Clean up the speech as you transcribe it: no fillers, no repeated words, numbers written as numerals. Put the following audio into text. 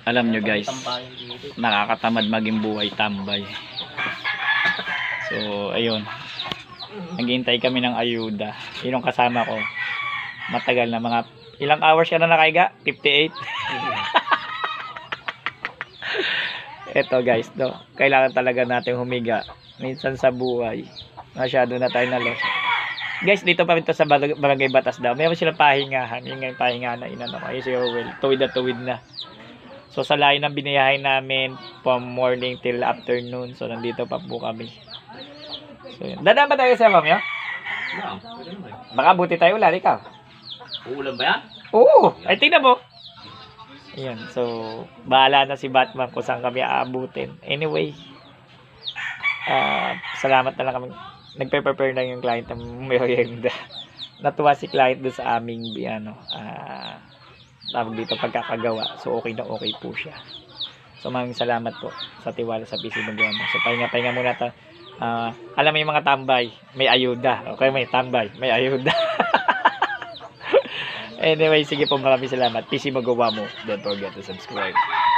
Alam nyo guys, nakakatamad maging buhay tambay. So, ayun. Naghihintay kami ng ayuda. Yun yung kasama ko. Matagal na mga... Ilang hours ka na nakaiga? 58? Eto guys, no? Kailangan talaga natin humiga. Minsan sa buhay. Masyado na tayo nalos. Guys, dito pa rin to sa Barangay Batas daw. Meron silang pahingahan. Yung ngayon pahingahan na inano ko. Ayun si Rowell. Tuwid na tuwid na. So sa layo ng biniyahin namin from morning till afternoon. So nandito pa po kami. So yun. Dadaan ba tayo sa ma'am yun? Baka buti tayo ulan, ikaw. Uulan ba yan? Oo, ay tingnan mo. Ayan, so bahala na si Batman kung saan kami aabutin. Anyway, salamat na lang kami. Nagpe-prepare na yung client ng merienda. Natuwa si client doon sa aming tawag dito pagkakagawa. So okay na okay po siya. So maraming salamat po sa tiwala sa PC Magwamo. So pahinga muna ta. Alam mo yung mga tambay, may ayuda. Okay, may tambay, may ayuda. Anyway, sige po, maraming salamat. PC Magwamo. Don't forget to subscribe.